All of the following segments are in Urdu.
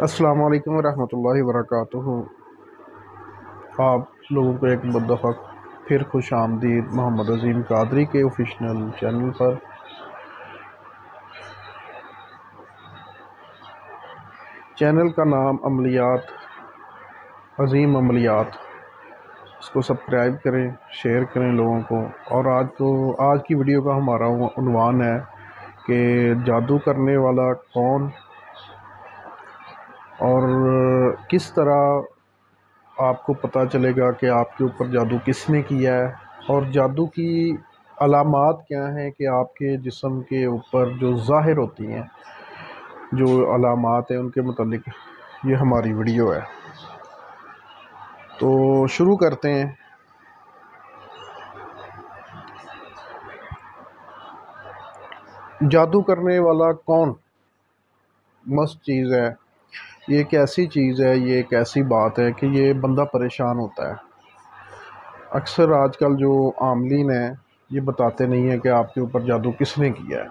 السلام علیکم ورحمۃ اللہ وبرکاتہ۔ آپ لوگوں کو ایک دفعہ پھر خوش آمدید محمد عظیم قادری کے آفیشیل چینل پر۔ چینل کا نام عملیات، عظیم عملیات۔ اس کو سبسکرائب کریں، شیئر کریں لوگوں کو۔ اور آج کی ویڈیو کا ہمارا عنوان ہے کہ جادو کرنے والا کون اور کس طرح آپ کو پتہ چلے گا کہ آپ کے اوپر جادو کس نے کیا ہے، اور جادو کی علامات کیا ہیں کہ آپ کے جسم کے اوپر جو ظاہر ہوتی ہیں جو علامات ہیں ان کے متعلق یہ ہماری ویڈیو ہے۔ تو شروع کرتے ہیں۔ جادو کرنے والا کون مست چیز ہے، یہ ایک ایسی چیز ہے، یہ ایک ایسی بات ہے کہ یہ بندہ پریشان ہوتا ہے۔ اکثر آج کل جو عاملین ہیں یہ بتاتے نہیں ہیں کہ آپ کے اوپر جادو کس نے کیا ہے۔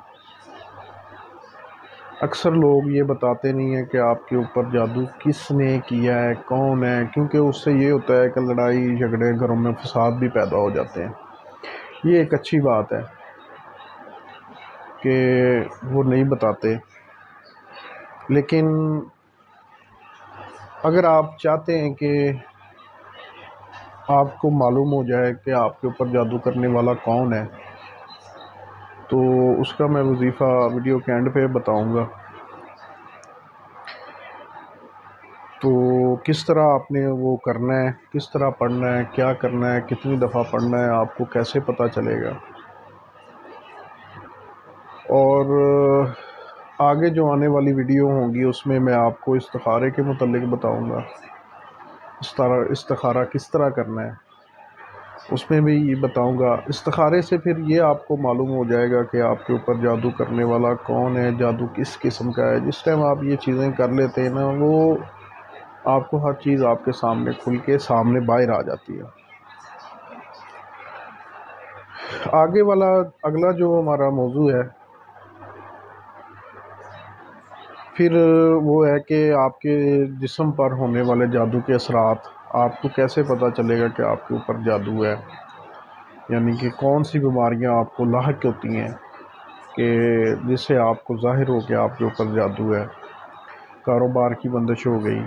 اکثر لوگ یہ بتاتے نہیں ہیں کہ آپ کے اوپر جادو کس نے کیا ہے، کون ہے، کیونکہ اس سے یہ ہوتا ہے کہ لڑائی جھگڑے، گھروں میں فساد بھی پیدا ہو جاتے ہیں۔ یہ ایک اچھی بات ہے کہ وہ نہیں بتاتے، لیکن اگر آپ چاہتے ہیں کہ آپ کو معلوم ہو جائے کہ آپ کے اوپر جادو کرنے والا کون ہے، تو اس کا میں وظیفہ ویڈیو کے اینڈ پہ بتاؤں گا۔ تو کس طرح آپ نے وہ کرنا ہے، کس طرح پڑھنا ہے، کیا کرنا ہے، کتنی دفعہ پڑھنا ہے، آپ کو کیسے پتہ چلے گا۔ اور آگے جو آنے والی ویڈیو ہوں گی اس میں آپ کو استخارے کے متعلق بتاؤں گا، استخارہ کس طرح کرنا ہے اس میں بھی یہ بتاؤں گا۔ استخارے سے پھر یہ آپ کو معلوم ہو جائے گا کہ آپ کے اوپر جادو کرنے والا کون ہے، جادو کس قسم کا ہے۔ جس ٹائم آپ یہ چیزیں کر لیتے ہیں نا، وہ آپ کو ہر چیز آپ کے سامنے کھل کے سامنے باہر آ جاتی ہے۔ آگے والا اگلا جو ہمارا موضوع ہے پھر وہ ہے کہ آپ کے جسم پر ہونے والے جادو کے اثرات آپ کو کیسے پتہ چلے گا کہ آپ کے اوپر جادو ہے، یعنی کہ کون سی بیماریاں آپ کو لاحق ہوتی ہیں کہ جس سے آپ کو ظاہر ہو کہ آپ کے اوپر جادو ہے۔ کاروبار کی بندش ہو گئی،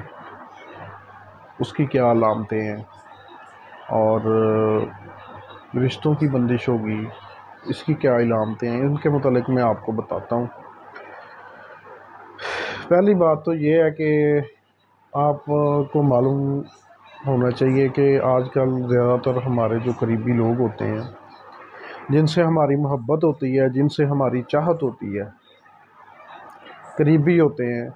اس کی کیا علامتیں ہیں، اور رشتوں کی بندش ہوگی، اس کی کیا علامتیں ہیں، ان کے متعلق میں آپ کو بتاتا ہوں۔ پہلی بات تو یہ ہے کہ آپ کو معلوم ہونا چاہیے کہ آج کل زیادہ تر ہمارے جو قریبی لوگ ہوتے ہیں، جن سے ہماری محبت ہوتی ہے، جن سے ہماری چاہت ہوتی ہے، قریبی ہوتے ہیں،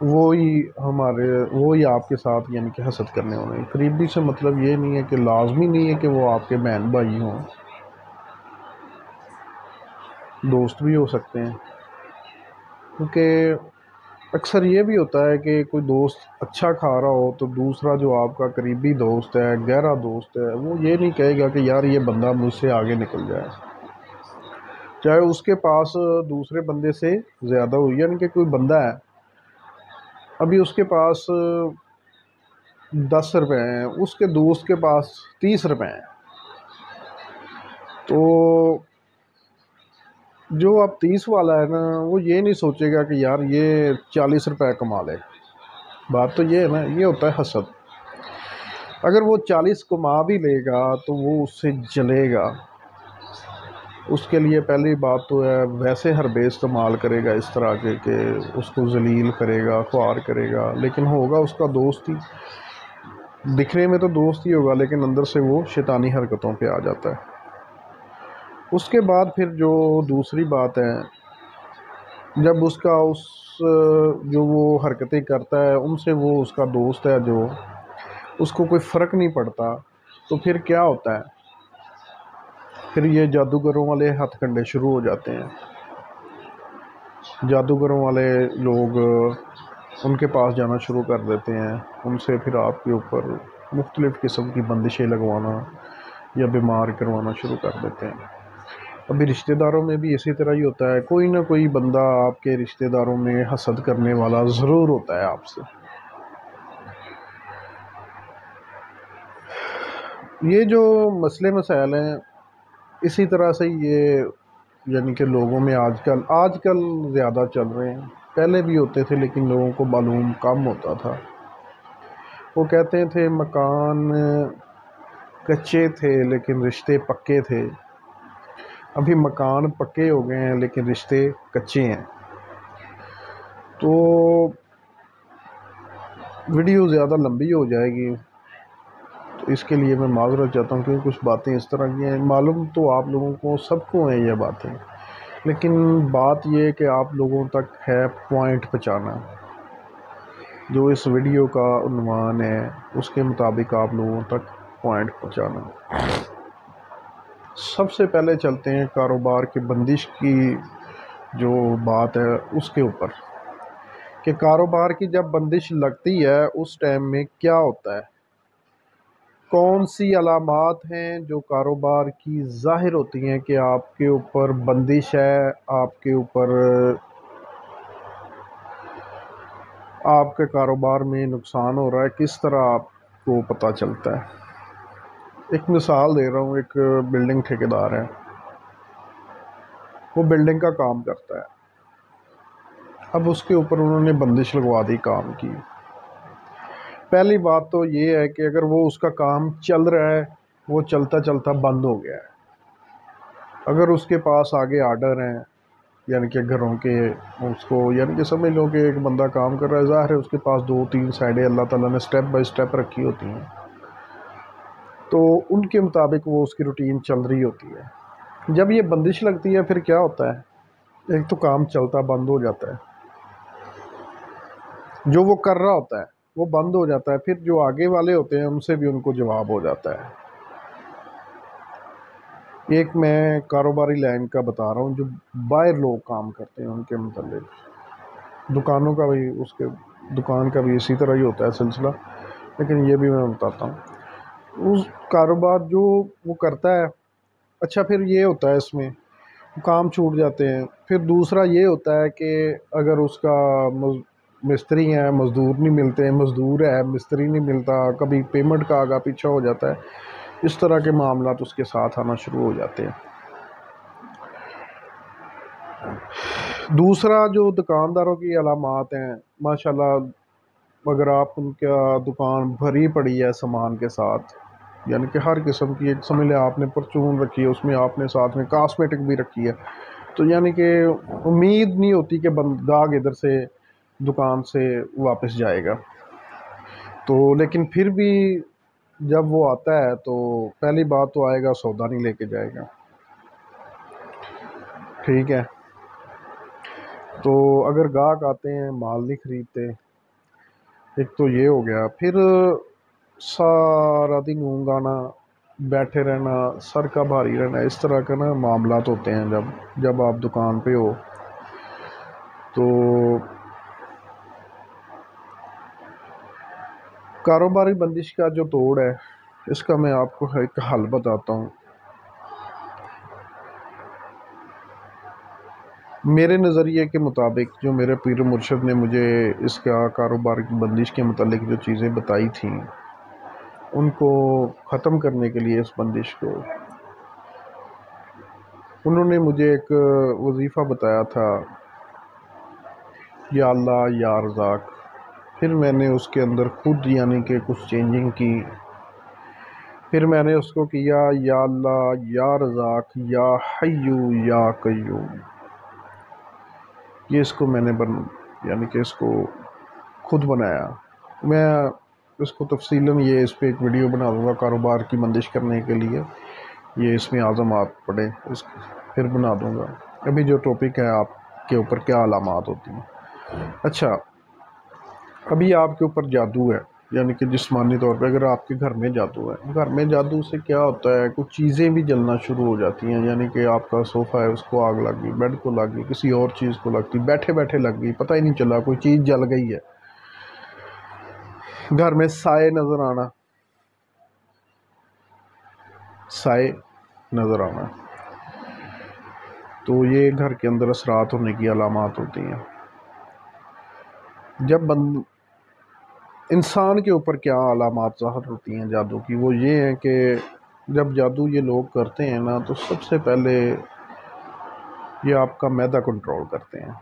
وہی آپ کے ساتھ یعنی کہ حسد کرنے والے۔ قریبی سے مطلب یہ نہیں ہے کہ لازمی نہیں ہے کہ وہ آپ کے بہن بھائی ہوں، دوست بھی ہو سکتے ہیں۔ کیونکہ اکثر یہ بھی ہوتا ہے کہ کوئی دوست اچھا کھا رہا ہو تو دوسرا جو آپ کا قریبی دوست ہے، گہرا دوست ہے، وہ یہ نہیں کہے گا کہ یار یہ بندہ مجھ سے آگے نکل جائے، چاہے اس کے پاس دوسرے بندے سے زیادہ ہو۔ یعنی کہ کوئی بندہ ہے، ابھی اس کے پاس 10 روپے ہیں، اس کے دوست کے پاس 30 روپے ہیں، تو جو اب 30 والا ہے نا، وہ یہ نہیں سوچے گا کہ یار یہ 40 روپے کما لے۔ بات تو یہ ہے نا، یہ ہوتا ہے حسد۔ اگر وہ 40 کما بھی لے گا تو وہ اس سے جلے گا، اس کے لیے پہلی بات تو ہے ویسے حربے استعمال کرے گا اس طرح کے کہ اس کو ذلیل کرے گا، خوار کرے گا، لیکن ہوگا اس کا دوست ہی، دکھنے میں تو دوست ہی ہوگا لیکن اندر سے وہ شیطانی حرکتوں پہ آ جاتا ہے۔ اس کے بعد پھر جو دوسری بات ہے، جب جو وہ حرکتیں کرتا ہے ان سے وہ اس کا دوست ہے جو اس کو کوئی فرق نہیں پڑتا، تو پھر کیا ہوتا ہے، پھر یہ جادوگروں والے ہتھ کنڈے شروع ہو جاتے ہیں۔ جادوگروں والے لوگ ان کے پاس جانا شروع کر دیتے ہیں، ان سے پھر آپ کے اوپر مختلف قسم کی بندشیں لگوانا یا بیمار کروانا شروع کر دیتے ہیں۔ ابھی رشتہ داروں میں بھی اسی طرح ہی ہوتا ہے، کوئی نہ کوئی بندہ آپ کے رشتہ داروں میں حسد کرنے والا ضرور ہوتا ہے آپ سے۔ یہ جو مسئلے مسائل ہیں اسی طرح سے یہ یعنی کہ لوگوں میں آج کل زیادہ چل رہے ہیں، پہلے بھی ہوتے تھے لیکن لوگوں کو معلوم کم ہوتا تھا۔ وہ کہتے تھے مکان کچے تھے لیکن رشتے پکے تھے، ابھی مکان پکے ہو گئے ہیں لیکن رشتے کچے ہیں۔ تو ویڈیو زیادہ لمبی ہو جائے گی تو اس کے لیے میں معذرت چاہتا ہوں، کیونکہ کچھ باتیں اس طرح کی ہیں، معلوم تو آپ لوگوں کو سب کو ہیں یہ باتیں، لیکن بات یہ کہ آپ لوگوں تک ہے پوائنٹ پہنچانا۔ جو اس ویڈیو کا عنوان ہے اس کے مطابق آپ لوگوں تک پوائنٹ پہنچانا۔ سب سے پہلے چلتے ہیں کاروبار کی بندش کی جو بات ہے اس کے اوپر، کہ کاروبار کی جب بندش لگتی ہے اس ٹائم میں کیا ہوتا ہے، کون سی علامات ہیں جو کاروبار کی ظاہر ہوتی ہیں کہ آپ کے اوپر بندش ہے، آپ کے اوپر آپ کے کاروبار میں نقصان ہو رہا ہے، کس طرح آپ کو پتہ چلتا ہے۔ ایک مثال دے رہا ہوں، ایک بلڈنگ ٹھیکیدار ہے، وہ بلڈنگ کا کام کرتا ہے، اب اس کے اوپر انہوں نے بندش لگوا دی کام کی۔ پہلی بات تو یہ ہے کہ اگر وہ اس کا کام چل رہا ہے، وہ چلتا چلتا بند ہو گیا ہے، اگر اس کے پاس آگے آرڈر ہیں یعنی کہ گھروں کے، اس کو یعنی کہ سمجھ لو کہ ایک بندہ کام کر رہا ہے، ظاہر ہے اس کے پاس 2 3 سائڈیں اللہ تعالیٰ نے سٹیپ بائی سٹیپ رکھی ہوتی ہیں، تو ان کے مطابق وہ اس کی روٹین چل رہی ہوتی ہے۔ جب یہ بندش لگتی ہے پھر کیا ہوتا ہے، ایک تو کام چلتا بند ہو جاتا ہے، جو وہ کر رہا ہوتا ہے وہ بند ہو جاتا ہے، پھر جو آگے والے ہوتے ہیں ان سے بھی ان کو جواب ہو جاتا ہے۔ ایک میں کاروباری لائن کا بتا رہا ہوں جو باہر لوگ کام کرتے ہیں ان کے متعلق، دکانوں کا بھی اس کے دکان کا بھی اسی طرح ہی ہوتا ہے سلسلہ، لیکن یہ بھی میں بتاتا ہوں اس کاروبار جو وہ کرتا ہے۔ اچھا پھر یہ ہوتا ہے اس میں کام چھوٹ جاتے ہیں، پھر دوسرا یہ ہوتا ہے کہ اگر اس کا مستری ہے، مزدور نہیں ملتے، مزدور ہے مستری نہیں ملتا، کبھی پیمنٹ کا آگا پیچھا ہو جاتا ہے، اس طرح کے معاملات اس کے ساتھ آنا شروع ہو جاتے ہیں۔ دوسرا جو دکانداروں کی علامات ہیں، ماشاءاللہ اگر آپ ان کا دکان بھری پڑی ہے سامان کے ساتھ، یعنی کہ ہر قسم کی، ایک سمجھ لیں آپ نے پرچون رکھی ہے، اس میں آپ نے ساتھ میں کاسمیٹک بھی رکھی ہے، تو یعنی کہ امید نہیں ہوتی کہ گاہک ادھر سے دکان سے واپس جائے گا، تو لیکن پھر بھی جب وہ آتا ہے تو پہلی بات تو آئے گا سودا نہیں لے کے جائے گا، ٹھیک ہے، تو اگر گاہک آتے ہیں مال نہیں خریدتے، ایک تو یہ ہو گیا۔ پھر سارا دن اونگانا، بیٹھے رہنا، سر کا بھاری رہنا، اس طرح کا نا معاملات ہوتے ہیں جب آپ دکان پہ ہو۔ تو کاروباری بندش کا جو توڑ ہے اس کا میں آپ کو ایک حل بتاتا ہوں۔ میرے نظریے کے مطابق جو میرے پیر مرشد نے مجھے اس کا کاروبار کی بندش کے متعلق جو چیزیں بتائی تھیں، ان کو ختم کرنے کے لیے اس بندش کو، انہوں نے مجھے ایک وظیفہ بتایا تھا، یا اللہ یا رزاق۔ پھر میں نے اس کے اندر خود یعنی کہ کچھ چینجنگ کی، پھر میں نے اس کو کیا یا اللہ یا رزاق یا حیو یا قیوم۔ یہ اس کو میں نے یعنی کہ اس کو خود بنایا۔ میں اس کو تفصیلاً یہ اس پہ ایک ویڈیو بنا دوں گا کاروبار کی بندش کرنے کے لیے، یہ اس میں اعظمات پڑھیں، اس پھر بنا دوں گا۔ ابھی جو ٹاپک ہے آپ کے اوپر کیا علامات ہوتی ہیں۔ اچھا ابھی آپ کے اوپر جادو ہے، یعنی کہ جسمانی طور پہ اگر آپ کے گھر میں جادو ہے، گھر میں جادو سے کیا ہوتا ہے، کچھ چیزیں بھی جلنا شروع ہو جاتی ہیں، یعنی کہ آپ کا صوفہ ہے اس کو آگ لگ گئی، بیڈ کو لگ گئی، کسی اور چیز کو لگتی، بیٹھے بیٹھے لگ گئی، پتہ ہی نہیں چلا کوئی چیز جل گئی ہے، گھر میں سائے نظر آنا، سائے نظر آنا، تو یہ گھر کے اندر اثرات ہونے کی علامات ہوتی ہیں۔ جب انسان کے اوپر کیا علامات ظاہر ہوتی ہیں جادو کی، وہ یہ ہیں کہ جب جادو یہ لوگ کرتے ہیں نا، تو سب سے پہلے یہ آپ کا معدہ کنٹرول کرتے ہیں،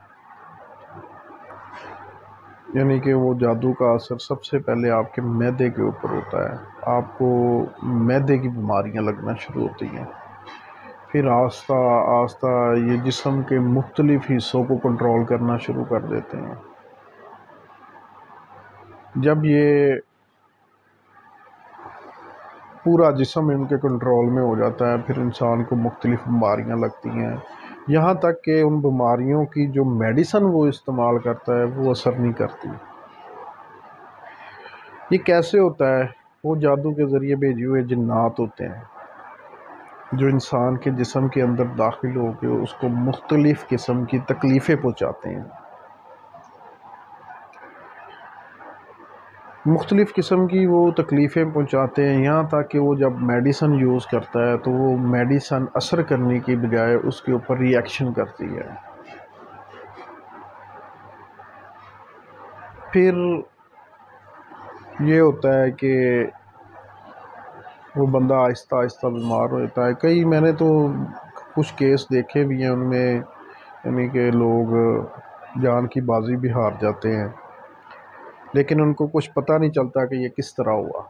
یعنی کہ وہ جادو کا اثر سب سے پہلے آپ کے معدے کے اوپر ہوتا ہے، آپ کو معدے کی بیماریاں لگنا شروع ہوتی ہیں، پھر آہستہ آہستہ یہ جسم کے مختلف حصوں کو کنٹرول کرنا شروع کر دیتے ہیں۔ جب یہ پورا جسم ان کے کنٹرول میں ہو جاتا ہے، پھر انسان کو مختلف بیماریاں لگتی ہیں، یہاں تک کہ ان بیماریوں کی جو میڈیسن وہ استعمال کرتا ہے وہ اثر نہیں کرتی۔ یہ کیسے ہوتا ہے؟ وہ جادو کے ذریعے بھیجے ہوئے جنات ہوتے ہیں جو انسان کے جسم کے اندر داخل ہو کے اس کو مختلف قسم کی تکلیفیں پہنچاتے ہیں، مختلف قسم کی وہ تکلیفیں پہنچاتے ہیں، یہاں تک کہ وہ جب میڈیسن یوز کرتا ہے تو وہ میڈیسن اثر کرنے کی بجائے اس کے اوپر ری ایکشن کرتی ہے۔ پھر یہ ہوتا ہے کہ وہ بندہ آہستہ آہستہ بیمار ہو جاتا ہے۔ کئی میں نے تو کچھ کیس دیکھے بھی ہیں، ان میں یعنی کہ لوگ جان کی بازی بھی ہار جاتے ہیں، لیکن ان کو کچھ پتہ نہیں چلتا کہ یہ کس طرح ہوا،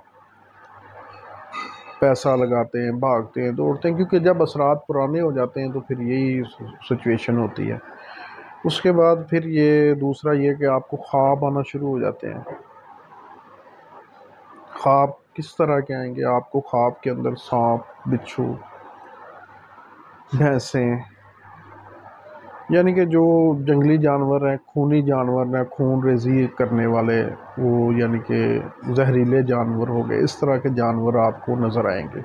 پیسہ لگاتے ہیں، بھاگتے ہیں، دوڑتے ہیں، کیونکہ جب اثرات پرانے ہو جاتے ہیں تو پھر یہی سچویشن ہوتی ہے۔ اس کے بعد پھر یہ دوسرا یہ کہ آپ کو خواب آنا شروع ہو جاتے ہیں۔ خواب کس طرح کے آئیں گے؟ آپ کو خواب کے اندر سانپ، بچھو، بھینسیں، یعنی کہ جو جنگلی جانور ہیں، خونی جانور ہیں، خون ریزی کرنے والے، وہ یعنی کہ زہریلے جانور ہو گئے، اس طرح کے جانور آپ کو نظر آئیں گے۔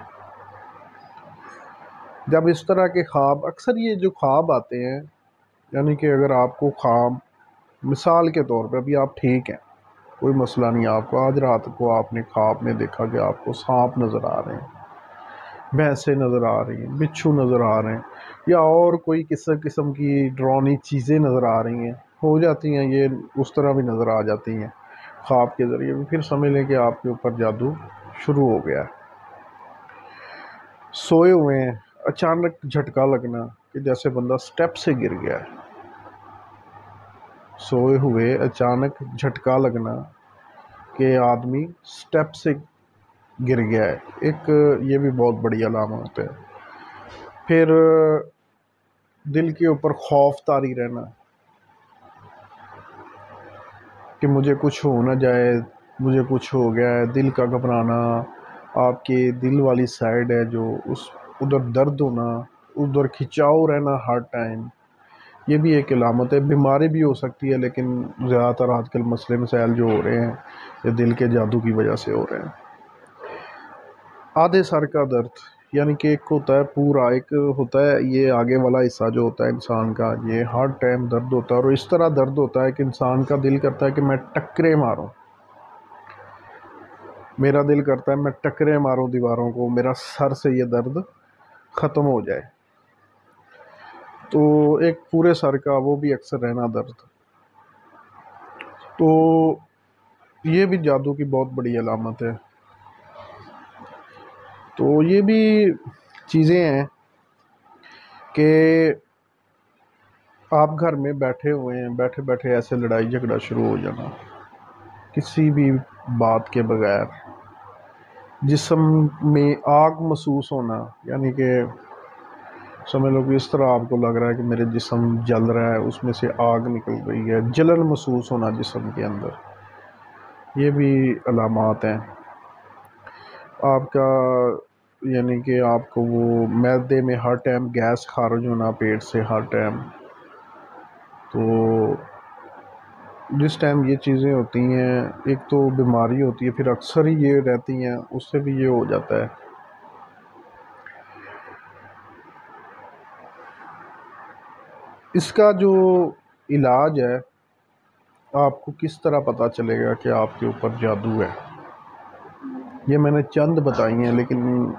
جب اس طرح کے خواب، اکثر یہ جو خواب آتے ہیں، یعنی کہ اگر آپ کو خواب، مثال کے طور پہ ابھی آپ ٹھیک ہیں، کوئی مسئلہ نہیں، آپ کو آج رات کو آپ نے خواب میں دیکھا کہ آپ کو سانپ نظر آ رہے ہیں، بھینسیں نظر آ رہی ہیں، بچھو نظر آ رہے ہیں، یا اور کوئی قسم کی ڈرونی چیزیں نظر آ رہی ہیں، ہو جاتی ہیں، یہ اس طرح بھی نظر آ جاتی ہیں خواب کے ذریعے بھی، پھر سمجھ لیں کہ آپ کے اوپر جادو شروع ہو گیا ہے۔ سوئے ہوئے ہیں، اچانک جھٹکا لگنا کہ جیسے بندہ سٹیپ سے گر گیا ہے، سوئے ہوئے اچانک جھٹکا لگنا کہ آدمی سٹیپ سے گر گیا ہے، ایک یہ بھی بہت بڑی علامت ہے۔ پھر دل کے اوپر خوف طاری رہنا کہ مجھے کچھ ہو نہ جائے، مجھے کچھ ہو گیا ہے، دل کا گھبرانا، آپ کے دل والی سائڈ ہے جو ادھر درد ہونا، ادھر کھچاؤ رہنا ہر ٹائم، یہ بھی ایک علامت ہے۔ بیماری بھی ہو سکتی ہے، لیکن زیادہ تر آج کل مسئلے مسائل جو ہو رہے ہیں یہ دل کے جادو کی وجہ سے ہو رہے ہیں۔ آدھے سر کا درد، یعنی کہ ایک ہوتا ہے پورا، ایک ہوتا ہے یہ آگے والا حصہ جو ہوتا ہے انسان کا، یہ ہر ٹائم درد ہوتا ہے، اور اس طرح درد ہوتا ہے کہ انسان کا دل کرتا ہے کہ میں ٹکرے ماروں، میرا دل کرتا ہے میں ٹکرے ماروں دیواروں کو، میرا سر سے یہ درد ختم ہو جائے۔ تو ایک پورے سر کا وہ بھی اکثر رہنا درد، تو یہ بھی جادو کی بہت بڑی علامت ہے۔ تو یہ بھی چیزیں ہیں کہ آپ گھر میں بیٹھے ہوئے ہیں، بیٹھے بیٹھے ایسے لڑائی جھگڑا شروع ہو جانا کسی بھی بات کے بغیر، جسم میں آگ محسوس ہونا، یعنی کہ سمجھ لو کہ اس طرح آپ کو لگ رہا ہے کہ میرے جسم جل رہا ہے، اس میں سے آگ نکل رہی ہے، جلن محسوس ہونا جسم کے اندر، یہ بھی علامات ہیں۔ آپ کا یعنی کہ آپ کو وہ معدے میں ہر ٹائم گیس خارج ہونا پیٹ سے ہر ٹائم، تو جس ٹائم یہ چیزیں ہوتی ہیں، ایک تو بیماری ہوتی ہے، پھر اکثر ہی یہ رہتی ہیں، اس سے بھی یہ ہو جاتا ہے۔ اس کا جو علاج ہے، آپ کو کس طرح پتہ چلے گا کہ آپ کے اوپر جادو ہے، یہ میں نے چند بتائی ہیں، لیکن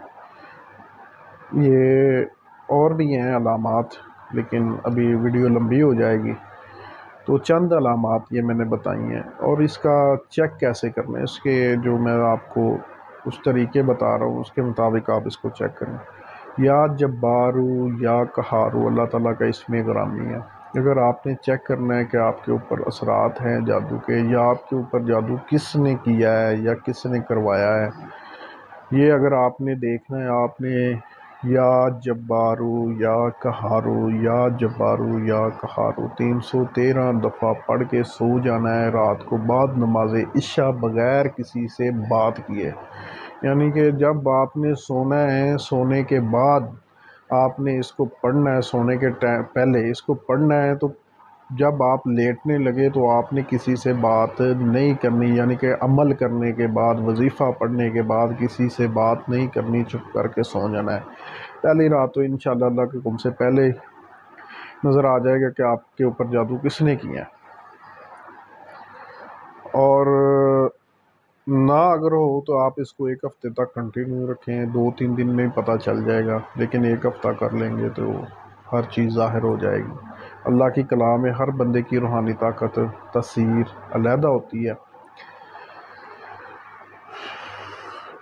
یہ اور بھی ہیں علامات، لیکن ابھی ویڈیو لمبی ہو جائے گی، تو چند علامات یہ میں نے بتائی ہیں، اور اس کا چیک کیسے کرنا ہے، اس کے جو میں آپ کو اس طریقے بتا رہا ہوں اس کے مطابق آپ اس کو چیک کریں۔ یا جبارو یا قہارو اللہ تعالیٰ کا اسم گرامی ہے۔ اگر آپ نے چیک کرنا ہے کہ آپ کے اوپر اثرات ہیں جادو کے، یا آپ کے اوپر جادو کس نے کیا ہے یا کس نے کروایا ہے، یہ اگر آپ نے دیکھنا ہے، آپ نے یا جبارو یا قہارو یا جبارو یا قہارو 313 دفعہ پڑھ کے سو جانا ہے رات کو بعد نماز عشاء بغیر کسی سے بات کیے۔ یعنی کہ جب آپ نے سونا ہے، سونے کے بعد آپ نے اس کو پڑھنا ہے، سونے کے پہلے اس کو پڑھنا ہے، تو جب آپ لیٹنے لگے تو آپ نے کسی سے بات نہیں کرنی، یعنی کہ عمل کرنے کے بعد، وظیفہ پڑھنے کے بعد کسی سے بات نہیں کرنی، چپ کر کے سو جانا ہے پہلی رات۔ تو انشاءاللہ اللہ کے حکم سے پہلے نظر آ جائے گا کہ آپ کے اوپر جادو کس نے کیا ہے۔ اور نہ اگر ہو تو آپ اس کو 1 ہفتے تک کنٹینیو رکھیں، 2-3 دن میں پتہ چل جائے گا، لیکن 1 ہفتہ کر لیں گے تو ہر چیز ظاہر ہو جائے گی۔ اللہ کی کلام میں ہر بندے کی روحانی طاقت، تاثیر علیحدہ ہوتی ہے۔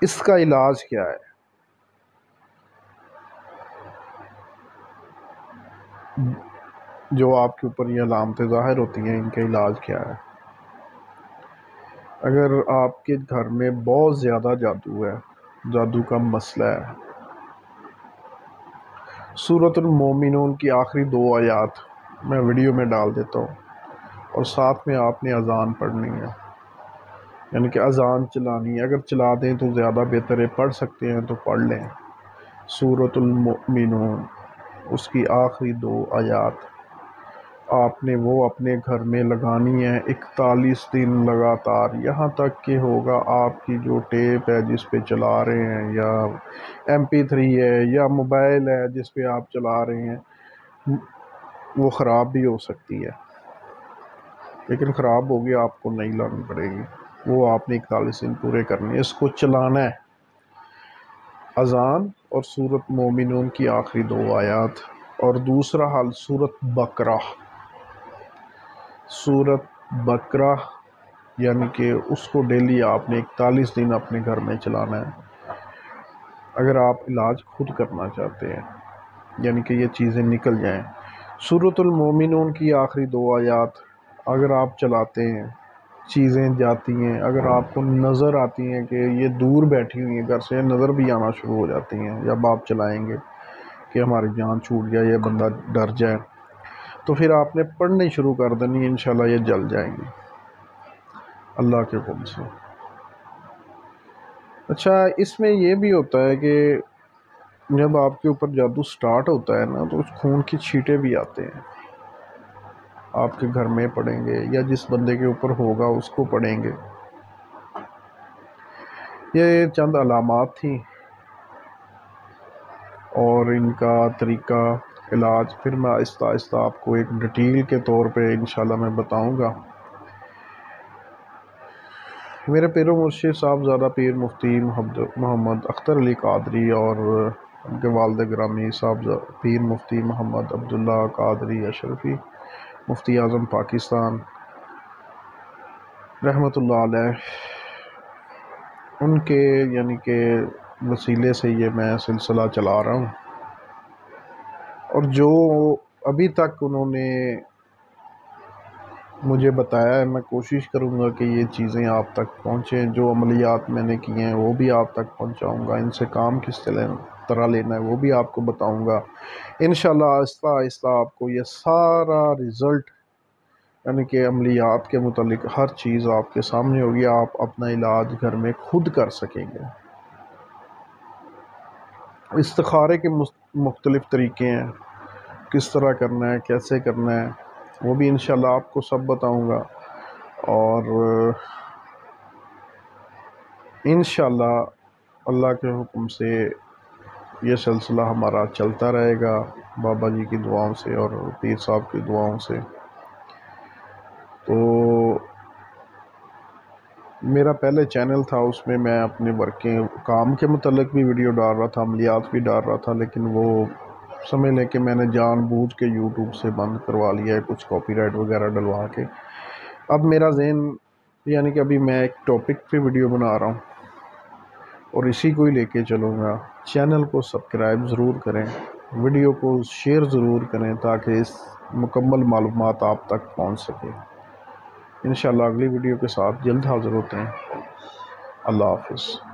اس کا علاج کیا ہے؟ جو آپ کے اوپر یہ علامتیں ظاہر ہوتی ہیں، ان کا علاج کیا ہے؟ اگر آپ کے گھر میں بہت زیادہ جادو ہے، جادو کا مسئلہ ہے، سورۃ المومنون کی آخری 2 آیات میں ویڈیو میں ڈال دیتا ہوں، اور ساتھ میں آپ نے اذان پڑھنی ہے، یعنی کہ اذان چلانی ہے۔ اگر چلا دیں تو زیادہ بہتر ہے، پڑھ سکتے ہیں تو پڑھ لیں۔ سورۃ المومنون اس کی آخری 2 آیات آپ نے وہ اپنے گھر میں لگانی ہے 41 دن لگاتار، یہاں تک کہ ہوگا آپ کی جو ٹیپ ہے جس پہ چلا رہے ہیں، یا MP3 ہے، یا موبائل ہے جس پہ آپ چلا رہے ہیں، وہ خراب بھی ہو سکتی ہے، لیکن خراب ہوگی آپ کو نہیں لانی پڑے گی، وہ آپ نے 41 دن پورے کرنے، اس کو چلانا ہے۔ اذان اور سورۃ مومنون کی آخری 2 آیات۔ اور دوسرا حل سورۃ بقرہ، سورۃ بقرہ، یعنی کہ اس کو ڈیلی آپ نے 41 دن اپنے گھر میں چلانا ہے، اگر آپ علاج خود کرنا چاہتے ہیں، یعنی کہ یہ چیزیں نکل جائیں۔ سورۃ المومنون کی آخری 2 آیات اگر آپ چلاتے ہیں، چیزیں جاتی ہیں، اگر آپ کو نظر آتی ہیں کہ یہ دور بیٹھی ہوئی ہیں گھر سے، نظر بھی آنا شروع ہو جاتی ہیں جب آپ چلائیں گے کہ ہماری جان چھوٹ جائے، یہ بندہ ڈر جائے، تو پھر آپ نے پڑھنی شروع کر دینی، انشاءاللہ یہ جل جائیں گی اللہ کے حکم سے۔ اچھا، اس میں یہ بھی ہوتا ہے کہ جب آپ کے اوپر جادو سٹارٹ ہوتا ہے نا، تو اس خون کی چھینٹے بھی آتے ہیں، آپ کے گھر میں پڑیں گے یا جس بندے کے اوپر ہوگا اس کو پڑیں گے۔ یہ چند علامات تھیں اور ان کا طریقہ علاج پھر میں آہستہ آہستہ آپ کو ایک ڈیٹیل کے طور پہ انشاءاللہ میں بتاؤں گا۔ میرے پیر و مرشد صاحبزادہ پیر مفتی محمد اختر علی قادری اور ان کے والد گرامی صاحب پیر مفتی محمد عبداللہ قادری اشرفی مفتی اعظم پاکستان رحمۃ اللہ علیہ، ان کے یعنی کہ وسیلے سے یہ میں سلسلہ چلا رہا ہوں، اور جو ابھی تک انہوں نے مجھے بتایا ہے، میں کوشش کروں گا کہ یہ چیزیں آپ تک پہنچیں، جو عملیات میں نے کیے ہیں وہ بھی آپ تک پہنچاؤں گا، ان سے کام کس طرح لینا ہے وہ بھی آپ کو بتاؤں گا انشاءاللہ۔ آہستہ آہستہ آپ کو یہ سارا رزلٹ، یعنی کہ عملیات کے متعلق ہر چیز آپ کے سامنے ہوگی، آپ اپنا علاج گھر میں خود کر سکیں گے۔ استخارے کے مختلف طریقے ہیں، کس طرح کرنا ہے، کیسے کرنا ہے، وہ بھی انشاءاللہ آپ کو سب بتاؤں گا، اور انشاءاللہ اللہ کے حکم سے یہ سلسلہ ہمارا چلتا رہے گا، بابا جی کی دعاؤں سے اور پیر صاحب کی دعاؤں سے۔ تو میرا پہلے چینل تھا، اس میں اپنے ورک کے کام کے متعلق بھی ویڈیو ڈال رہا تھا، عملیات بھی ڈال رہا تھا، لیکن وہ سمجھ لیں کہ میں نے جان بوجھ کے یوٹیوب سے بند کروا لیا ہے کچھ کاپی رائٹ وغیرہ ڈلوا کے. اب میرا ذہن یعنی کہ ابھی میں ایک ٹاپک پہ ویڈیو بنا رہا ہوں اور اسی کو ہی لے کے چلوں گا. چینل کو سبسکرائب ضرور کریں, ویڈیو کو شیئر ضرور کریں تاکہ اس مکمل معلومات آپ تک پہنچ سکے. انشاءاللہ اگلی ویڈیو کے ساتھ جلد حاضر ہوتے ہیں. اللہ حافظ.